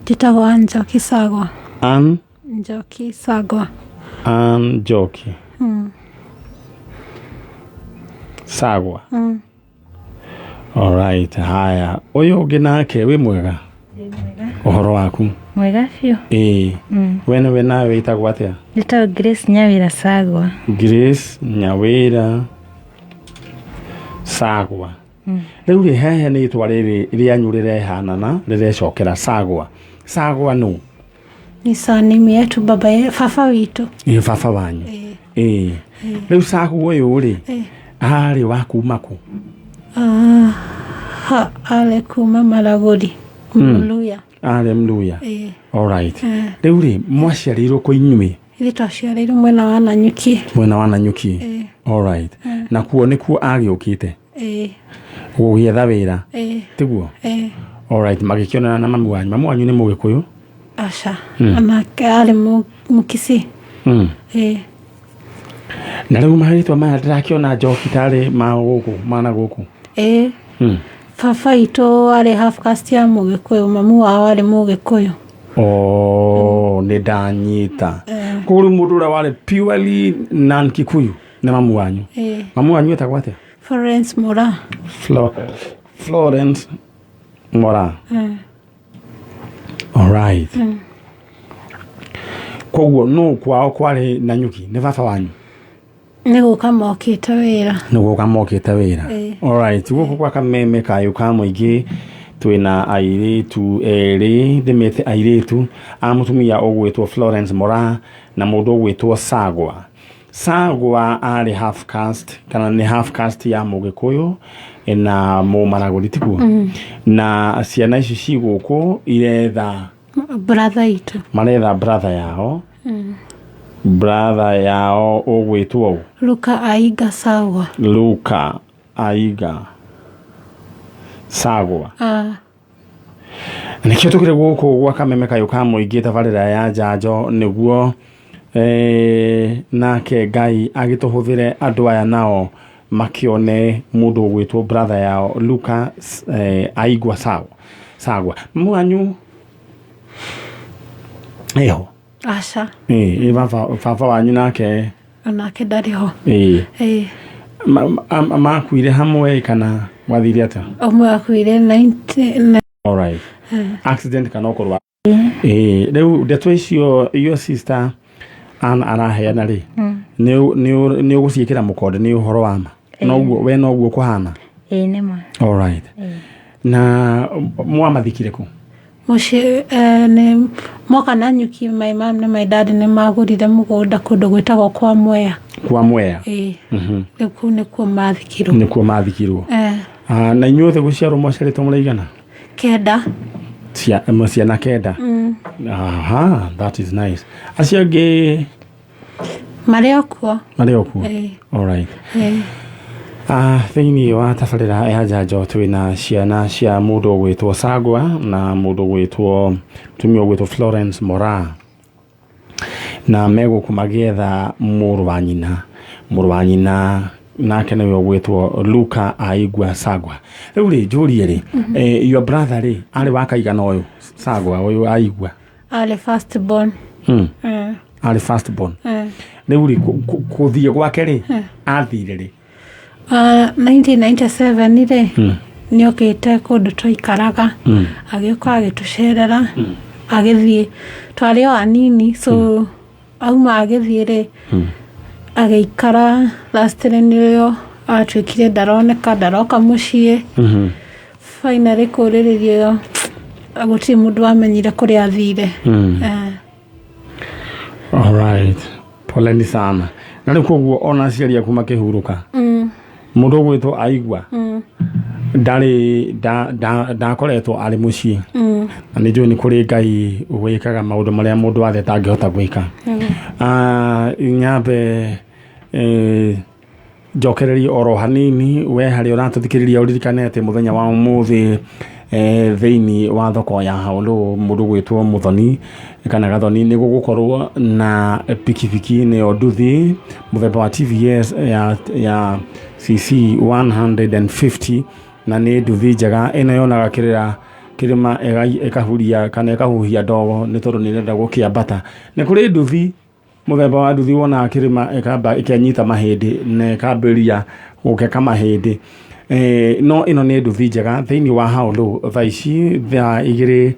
Njĩtagwo Njoki Sagwa. Njoki Sagwa. Njoki. Sagwa. Alright, haya. Uyu ungi nake wi mwega? Uhoro waku? Mwega biũ. We nawe wĩtagwo atĩa? Njĩtagwo Grace Nyawĩra Sagwa. Grace Nyawĩra Sagwa. Rĩu hehe nĩ itwa rĩrĩ rĩanyu rĩrehanana rĩrecokera Sagwa. Sagwa no? Ni surname yetu baba witũ. Baba wanyu. Rĩu Sagwa ũyũ rĩ arĩ wa kuma kũ? Arĩ kuma Maragũri. Mluya. Arĩ Mluya. Alright. Rĩu rĩ mwaciarĩirwo kũ inyuĩ? Ithuĩ twaciarĩirwo mwena wa Nanyuki. Mwena wa Nanyuki. Alright. Na kuo nĩkuo agĩũkĩte? Gũgĩetha wĩra? Tiguo? Alright, magĩkĩonana na mamu wanyu. Mamu wanyu nĩ Mũgĩkũyũ? Aca. Anake arĩ Mũkisi. Na rĩu marĩtwa maya ndĩrakĩona Njoki tarĩ mana gũkũ. Baba witũ arĩ half caste ya Mũgĩkũyũ, mamu wao arĩ Mũgĩkũyũ. Nĩ ndanyita. Kũrĩ mũndũ ũrĩa warĩ purely non-Kikuyu nĩ mamu wanyu. Mamu wanyu etagwo atĩa? Florence Mora. Florence Mora. Alright. Koguo no kwao kwarĩ Nanyuki nĩ baba wanyu? Nĩ gũka mokĩte wĩra. Nĩ gũka mokĩte wĩra. Alright, gũkũ kwa Kameme kayũ ka mũingĩ twĩna airĩtu erĩ, ndĩmete airĩtu a mũtumia ũgwĩtwo Florence Mora na mũndũ ũgwĩtwo Sagwa. Sagwa arĩ half caste kana nĩ half caste ya Mũgĩkũyũ na Mũmaragũri tiguo. Na ciana ici cigũkũ iretha brother itu. Maretha brother yao. Brother yao ũgwĩtwo Luka Aiga Sagwa. Luka Aiga Sagwa. Nĩkĩo tũkĩrĩ gũkũ gwa Kameme kayũ ka mũingĩ tabarĩra ya Njanjo nĩguo nake Ngai agĩtũhũthĩre andũ aya nao makĩone mũndũ ũgwĩtwo brother yao Luka Aigwa Sagwa. Mwanyu eho? Aca. Baba wanyu nake ndarĩ ho. Makuire hamwe kana wathire atĩa? Ũmwe akuire 90. Alright. Accident kana ũkorwo? Rĩu ndeto icio your sister araheana rĩ nĩ ũgũciĩkĩra mũkonde nĩ ũhoro wa ma? We noguo kũhana? Nĩ ma. Alright. Na mwamathikire kũ? Mũciĩ nĩ moka Nanyuki, my mom na my dad nĩ magũrire mũgũnda kũndũ gwĩtagwo kwa Mwea. Kwa Mwea? Rĩu kũu nĩkuo mathikirwo. Nĩkuo mathikirwo. Na inyuothe gũciarwo mwaciarĩtwo mũraigana? 9. Ciana 9. Aha, that is nice. Acio angĩ marĩ okuo? Marĩ okuo. Alright. Thĩinĩ wa tabarĩra ya Njanjo twĩna ciana cia mũndũ ũgwĩtwo Sagwa na mũndũ ũgwĩtwo mũtumia ũgwĩtwo Florence Mora, na megũkũ magĩetha mũrũ wa nyina nake nĩwe ũgwĩtwo Luka Aigwa Sagwa. Rĩu rĩ njũrie rĩ your brother rĩ arĩ wa kaigana ũyũ Sagwa ũyũ Aigwa? Arĩ first born. Arĩ first born. Rĩu rĩ kũthiĩ gwake rĩ athire rĩ 1997 rĩ nĩokĩte kũndũ twaikaraga agĩũka agĩtũcerera agĩthiĩ twarĩ o anini, so auma agĩthiĩ rĩ agĩikara last nĩrĩo atuĩkire ndaroka mũciĩ. Finally kũrĩrĩrio gũtirĩ mũndũ wamenyire kũrĩa athire. Alright, poleni sana. Na rĩu koguo ona aciari aku makĩhurũka mũndũ ũgwĩtwo Aigwa ndakoretwo arĩ mũciĩ, na nĩ njũĩ nĩ kũrĩ Ngai gwĩkaga maũndũ marĩa mũndũ wothe atangĩhota gwĩka. Nyambe njokererie oro hanini we harĩa ũratũthikĩrĩria ũririkane atĩ mũthenya wa ũmũthĩ thĩinĩ wa thoko ya Haũlũ mũndũ gwĩtwo Mũthoni kana Gathoni nĩ gũgũkorwo na pikipiki nĩyo nduthi mũthemba wa TVS ya CC 150 na nĩ nduthi njega ĩno yonaga kirima ekahuria kana ekahuhia ndogo ni tondu ni renda gukiambata ni kuri nduthi muthemba wa nduthi wona kirima ekamba ikanyita mahindi na ekambiria gukeka mahindi no ino ni nduthi njega thiini wa haulu thaici thaa igiri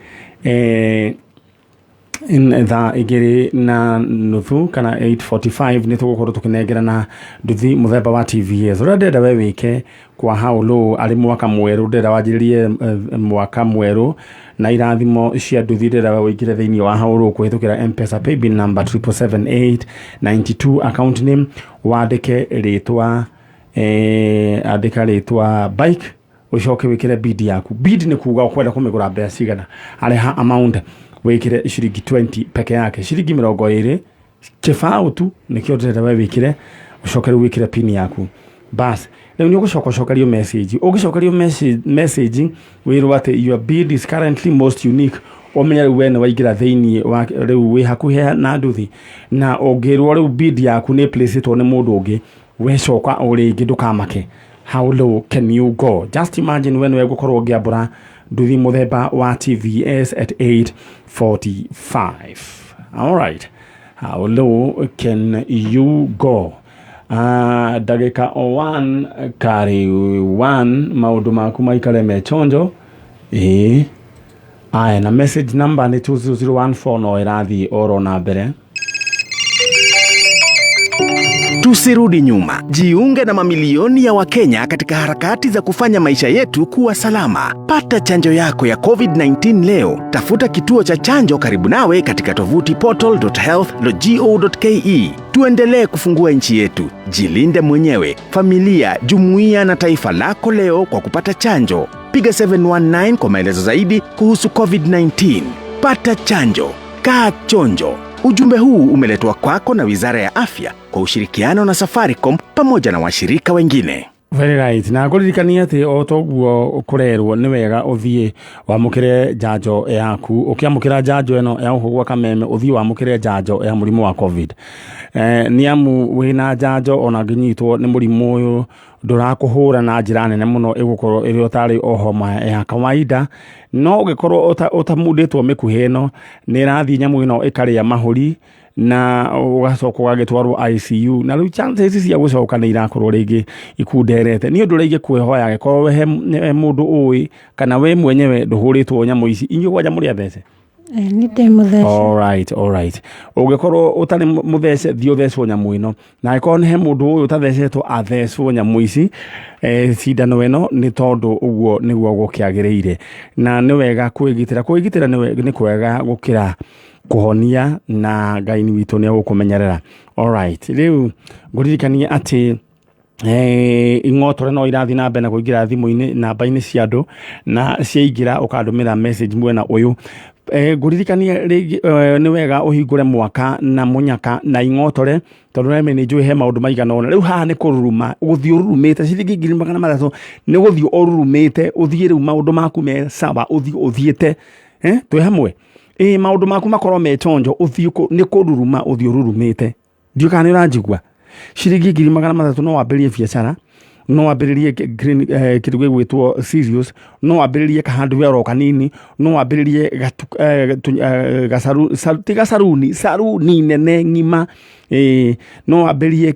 in thaa igiri na nuthu kana 8:45 ni tugukorwo tukinengerana nduthi muthemba wa TVS ura ndenda we wike kwa haulu ari mwaka mweru ndenda wanjiririe mwaka mweru na irathimo cia nduthi ndenda we wikire thiini wa haulu kuhitukira M-Pesa paybill number 77892 account name wandike ritwa andika ritwa bike ucoke wikire bid yaku bid ni kuga ukwenda kumigura mbeca cigana ari ha amount wikire shiringi 20 peke yake shiringi 20 kifao tu nikio ndenda we wikire ucoke wikire pin yaku bas leo ni ugucoka message ugicokerio message wirwa ati your bid is currently most unique omenya wena waigira thiini wa riu wi hakuhe na nduthi na ongirwo riu bid yaku ni place to ne mundu ungi we coka uringi ndukamake how low can you go just imagine when we gukorwo ngiambura nduthi muthemba wa TVS at 8:45 all right how low can you go dagika 1 kari 1 maundu maku maikare mechonjo aya na message number ni 20014 no irathi oro na mbere. Tusirudi nyuma. Jiunge na mamilioni ya Wakenya katika harakati za kufanya maisha yetu kuwa salama. Pata chanjo yako ya COVID-19 leo. Tafuta kituo cha chanjo karibu nawe katika tovuti portal.health.go.ke. Tuendelee kufungua nchi yetu. Jilinde mwenyewe, familia, jumuiya na taifa lako leo kwa kupata chanjo. Piga 719 kwa maelezo zaidi kuhusu COVID-19. Pata chanjo. Kaa chonjo. Ujumbe huu umeletwa kwako na Wizara ya Afya kwa ushirikiano na Safaricom pamoja na washirika wengine. Very right. Na kuririkania ati otoguo kurerwo ni wega uthie wamukire njanjo yaku ukiamukira njanjo eno ya uhugwa kameme uthie wamukire njanjo ya murimu wa COVID. Ni amu wina njanjo ona nginyitwo ni murimu uyu ndurakuhura na njira nene muno igukorwo iri otari ohoma ya kawaida no ugikorwo utamudetwo mikuheno ni rathi nyamu ino ikaria mahuri na ugacoka ugagitwarwo ICU na riu chances cia gucoka ni irakorwo ringi ikunderete ni undu ringi kwihoya gikorwo we mundu uwi kana we mwenyewe nduhuritwo nyamu ici inyu gwaja muri athece ni muthece all right ugikorwo utari muthece thio thecwo nyamu ino na ikorwo ni he mundu uyu utathecetwo athecwo nyamu ici cindano eno ni tondu uguo niguo gukiagiriire na ni wega kwigitira ni kwega gukira kuhonia na Ngai witu ni gukumenyerera. All right riu nguririkania ati ingotore no irathi na mbere na kuingira thimu-ini namba-ini cia andu na ciaingira ukandumira message mwena uyu nguririkania ni wega uhingure mwaka na munyaka na ingotore tondu na mene njui he maundu maigana ona riu haha ni kururuma guthio rurumite ciringi 300 ni guthio orurumite uthie riu maundu maku me sawa uthio uthiete twi hamwe maundu maku makorwo me chonjo uthio ni kururuma uthio rurumite ndio kana uranjigwa ciringi 300 no wambirie biacara no wambiririe kitu gigwitwo serious no wambiririe kahandu wero kanini no wambiririe saruni nene ngima no wambiririe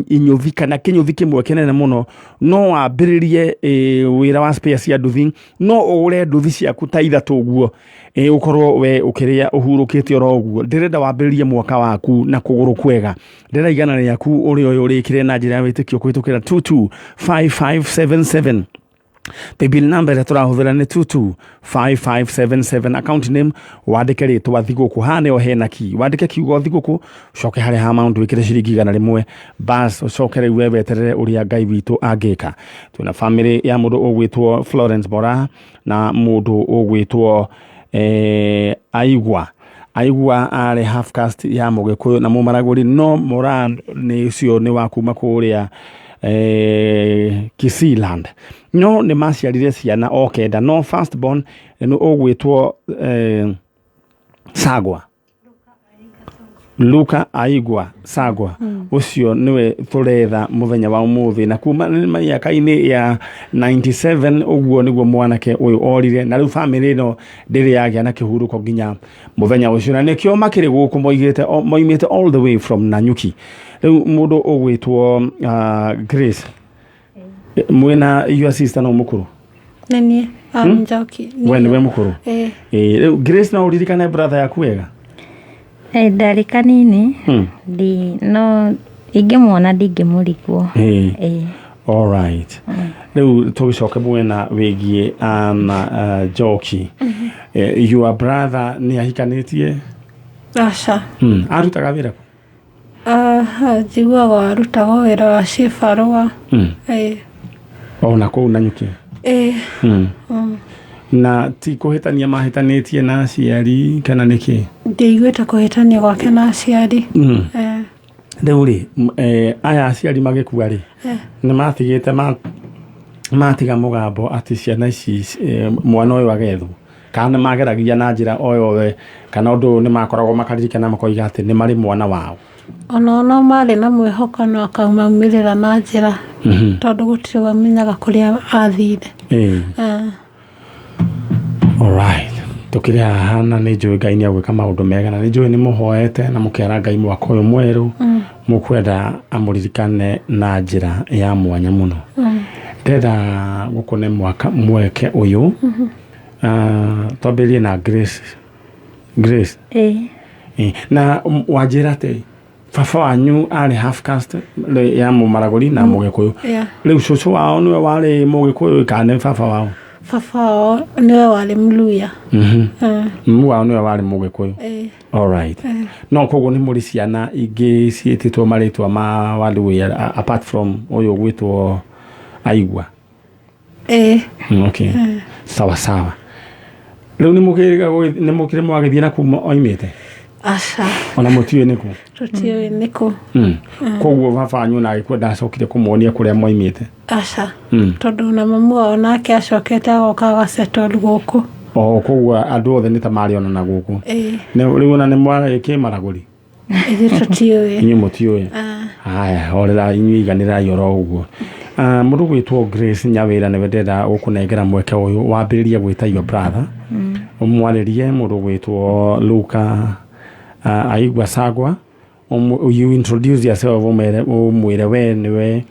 inyuthi kana kinyuthi kimwe kinene muno no wambiririe wira wa spare cia nduthi no ugure nduthi ciaku ta ithatu guo ukorwo we ukiria uhurukite oro guo ndirenda wambiririe mwaka waku na kuguru kwega ndira igana riaku uri uyu urikire na njira witikio kwitukira 225577 paybill number turahuvira ni 225577 account name wandike ritwa thiguku hane o hena ki wandike kiugo thiguku coke hari ha amount wikire ciringi 100 bas ucokere we weterere uria Ngai witu angika twina family ya mundu ugwitwo Florence Mora na mundu ugwitwo aigwa are half caste ya Mugikuyu na mumaraguri no Mora ni cio ni wakuma kuria Kisiland no ni maciarire ciana okenda no first born no ogwitwo Sagwa Luka Aigwa Sagwa ucio niwe turetha muthenya wa umuthi na kuma miaka-ini ya 97 uguo niguo mwanake uyu orire na riu family no ndiri yagia na kihuruko nginya muthenya ucio na nikio makiri guku moimite all the way from Nanyuki. Riu mundu ugwitwo Grace mwena your sister no mukuru nani Njoki we mukuru riu Grace na uririkane brother yaku wega ndari kanini di no ingemwona ndingemurigwo all right riu tugicoke mwena wigie Njoki your brother ni ahikanitie Asha arutaga wira jiguaga arutaga wira wa cibarua ona kou Nanyuki na ti kuhitania mahitanitie na aciari kana niki ndiguite kuhitania gwake na aciari riu ri aya aciari magikua ri ni matigite matiga mugambo ati ciana ici mwana uyu agethwo kana mageragia na njira oyowe kana undu ni makoragwo makaririkana makoiga ati ni mari mwana wao ono mari na mwihoko no akaumamirira na njira tondu gutiri wamenyaga kuria athire all right tukiria hana ni njui Ngai ni agwika maundu mega na ni njui ni muhoete na mukera Ngai mwaka uyu mweru mukwenda amuririkane na njira ya mwanya muno ndenda gukune mwaka mweke uyu twambirie na Grace na wajira te baba wanyu ari half caste ya Mumaragoli na Mugikuyu riu cucu wao niwe wari Mugikuyu kana baba wao niwe wari Mluya mumu wao niwe wari Mugikuyu all right no koguo ni muri ciana ingi ciititwo maritwa ma Waluya apart from uyu gwitwo Aigwa okay sawa sawa riu ni mukire mwagithie na kuma oimite Asha ona mutiwe niku tutiwe niku koguo baba wanyu na agikwa ndacokire kumuonia kuria moimite Asha tondu na mamu wao nake acokete agoka gasettle guku koguo andu othe ni ta mari ona na guku riu na ni mwara Kimaragoli tutiwe inyu mutiwe haya orera inyu iganira yoro uguo mundu gwitwo Grace Nyawira ni wendera gukunengera mweke uyu wambiriria gwita your brother umwaririe mundu gwitwo Luka Aigwa Sagwa you introduce yourself umwire we niwe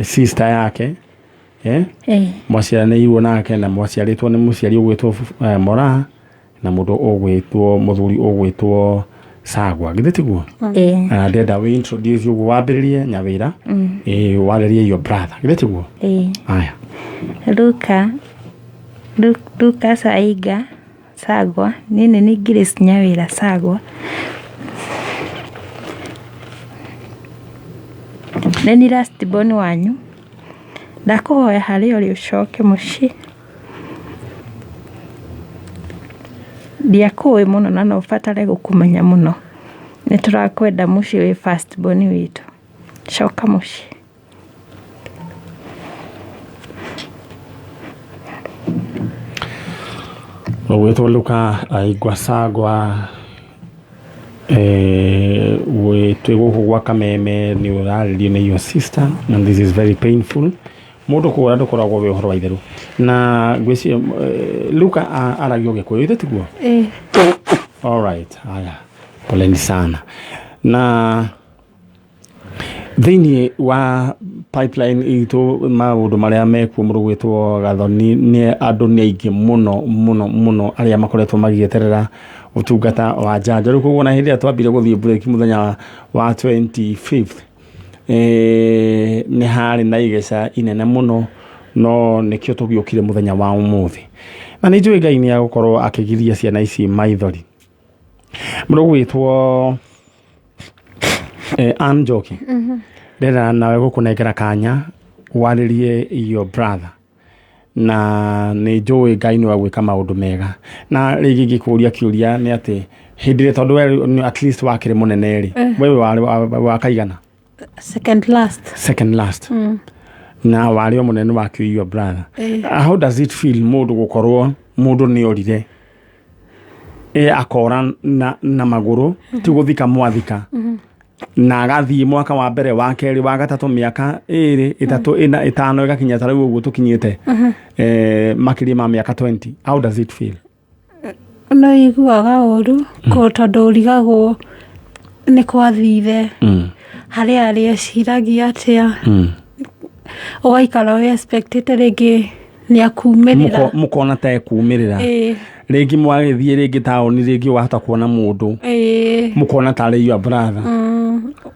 sister yake mwaciaranĩirwo nake na mwaciarĩtwo nĩ mũciari ũgwĩtwo Mora na mũndũ ũgwĩtwo mũthuri ũgwĩtwo Sagwa githĩ tiguo ndenda we introduce ũguo wambĩrĩrie Nyawĩra warĩrie your brother githĩ tiguo haya Luka Saiga Sagwa nini ni Grace Nyawĩra Sagwa neni last born wanyu ndakuhoya hari uri ucoke muci ndiakuwe muno na no fatale gukumenya muno ni turakwenda muci we first born witu coka muci wetwo Luka Aigwa Sagwa we twiguku gwa kameme ni uraririo ni your sister and this is very painful mundu kura ndukoragwo we uhoro wa itheru na ngweci Luka aragio Gikuyu ithe tiguo all right haya poleni sana na thini wa pipeline itu maundu maria mekuo mundu gwitwo Gathoni ni andu ni aingi muno aria makoretwo magieterera utungata wa Njanjo riku kuona hindi atwambire guthie break muthenya wa 25th ni hari na igeca inene muno no nikio tugiukire muthenya wa umuthi na ni njui Ngai ni agukorwo akigiria ciana ici maithori mundu gwitwo Njoki ndera nawe gukunengera kanya waririe your brother na ni njui Ngai ni wagwika maundu mega na rigi gikuria kiuria ni ati hindire tondu we at least wakire munene ri wewe wa kaigana second last na wario munene wakio your brother how does it feel mundu gukorwo mundu ni orire akora na maguru ti guthika mwathika na agathii mwaka wa mbere wa keri wa gatatu miaka itatu ina itano igakinya tariu uguo tukinyite makiri ma miaka 20. How does it feel? No iguaga uru ko tondu rigagwo ni kwathire haria ciragia atia ugaikara we expected rigi ni akumirira mukona ta ekumirira rigi mwagithie rigi taoni rigi wahota kuona mundu mukona ta your brother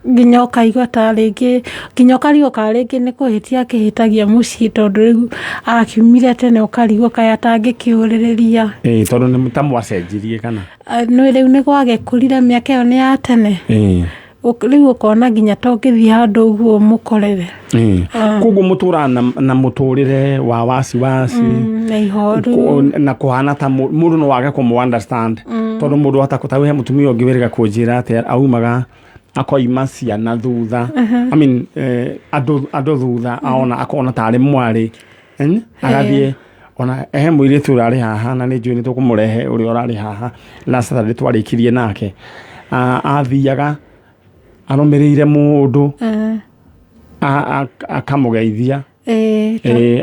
nginya ukaigua ta rigi nginya ukarigo ka rigi ni kuhitia kihitagia mucii tondu riu akiumire tene ukarigo kaya tangikiuririria tondu ni mutamu acenjirie kana no riu ni gwage kurira miaka yo ni ya tene riu ukona nginya tongithie handu uguo mukorere koguo mutura na muturire wa wasiwasi na ihoru na kuhana ta mundu no wage kumu understand tondu mundu atakutawe mutumia ongewirega kunjira ati aumaga akoima ciana thutha I mean ando thutha aona akona tari mwari agathie ona mwiritu urari haha na ni njui ni tukumurehe uri urari haha last Saturday twarikirie nake athiaga aromereire mundu akamugeithia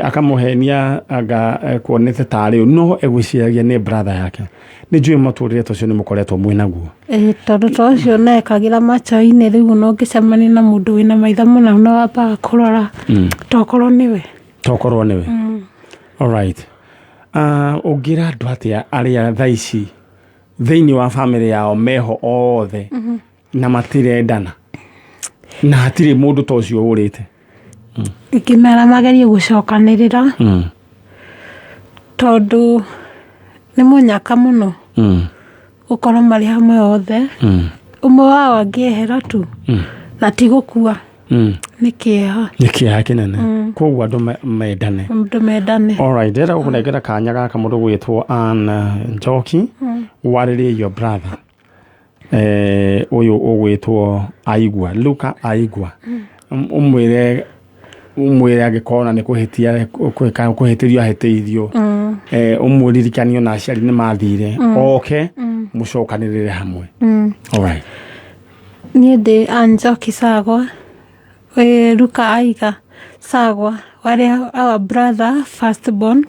akamuhenia aga kuonete tari no egwiciragia ni brother yake ni njui muturire tucio ni mukoretwo mwinaguo tondu tocio nekagira macho-ini riu no ngicemania na mundu wina maitho muno no wamba kurora tokorwo niwe all right ugira andu atia aria thaici thiini wa family yao meho othe na matirendana na hatire mundu tocio urite ikimera magerie gucokanirira tondu ni munyaka muno ukorwo mari hamwe othe umwe wao angiehera tu na tigukua ni kieha kinene koguo andu mendane all right ndĩrenda gũkũnengera kanya gaka mũndũ gwĩtwo Njoki warĩrie your brother uyu ugwĩtwo Aigua Luka Aigua umwire agikona ni kuhitirio ahitiithio umwiririkanio na aciari ni mathire mucokanirire hamwe all right ni ndi Njoki Sagwa Luka Aiga Sagwa wari our brother first born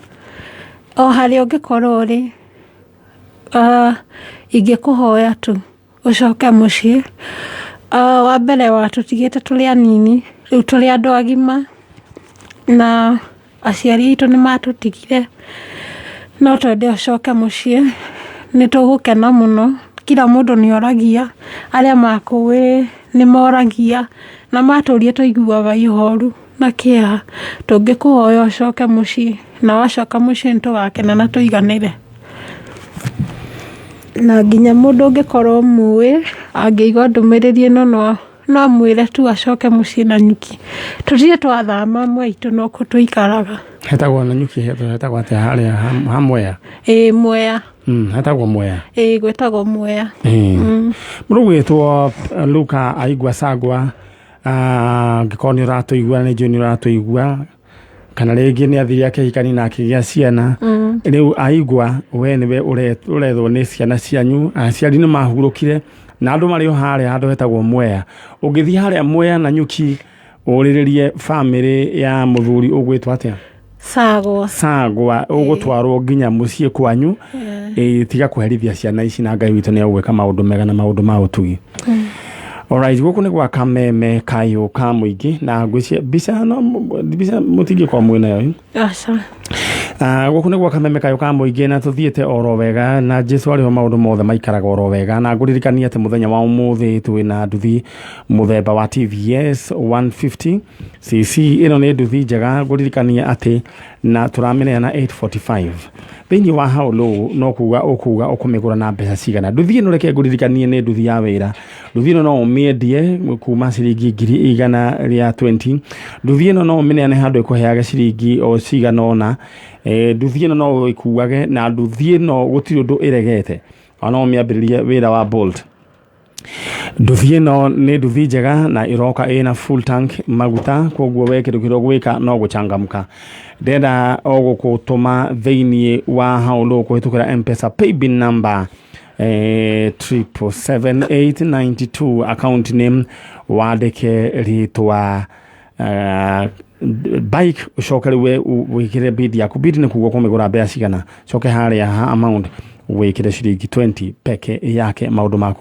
hari ungikorwo uri ingikuhoya tu ucoke mucii wa mbere watutigite tuli anini riu tuli andu agima na aciari itu ni matutigire no twende ucoke mucii ni tugukena muno kila mundu ni oragia aria makuwi ni moragia na maturie tuiguaga ihoru na kieha tungikuhoya ucoke mucii na wacoka mucii ntugakena na tuiganire na nginya mundu ungikorwo muwi angiigua ndumiriri no mwire tu acoke mucii na nyuki tutie twathama mwaitu no kutuikaraga hetagwo na nyuki hetagwo ati haria hamwea mwea hetagwo mwea gwetagwo mwea mundu gwitwo Luka Aigua Sagwa ngikoni uratuigua ni njui ni uratuigua kana rĩngĩ nĩ athiri akĩhikani na akĩgĩa ciana rĩu Aigua we nĩwe ũrethwo nĩ ciana cianyu aciari nĩ mahurũkire na andũ marĩ o harĩa handũ hetagwo Mwea ũngĩthiĩ harĩa Mwea na nyuki ũrĩrĩrie family ya mũthuri ũgwĩtwo atĩa Sagwa ũgũtwarwo nginya mũciĩ kwanyu tiga kũherithia ciana ici na Ngai witũ nĩ agwĩka maũndũ mega na maũndũ ma ũtugi alright guku ni gwa kameme kayo ka muingi na ngwicia bisa mutingi kwa mwena yo guku ni gwa kameme kayo ka muingi na tuthiete oro wega na Jesu ari ho maundu mothe maikaraga oro wega na nguririkania ate muthenya wa umuthi twina nduthi muthemba wa TVS 150 cc ino ni nduthi njega nguririkania ate na turamenya na 845 thini wa haulo no kuga ukumigura na mbeca cigana nduthi ino reke nguririkanie ni nduthi ya wira nduthi ino no umiendie kuma ciringi 120 nduthi ino no umeneane handu ikuheaga ciringi o cigana ona nduthi ino no ikuage na nduthi ino gutiri undu iregete ona umiambiririe wira wa Bolt nduthi ino ni nduthi njega na iroka ina full tank maguta koguo wekiru kiro gwika no guchangamka ndenda ogukutuma thini wa haulo kuhitukira M-Pesa paybill number 77892 account name wandike ritwa bike ucokeriwe wikire bid yaku bid ni kugwa kumigura bea cigana coke haria amount wikire ciringi 20 peke yake maundu maku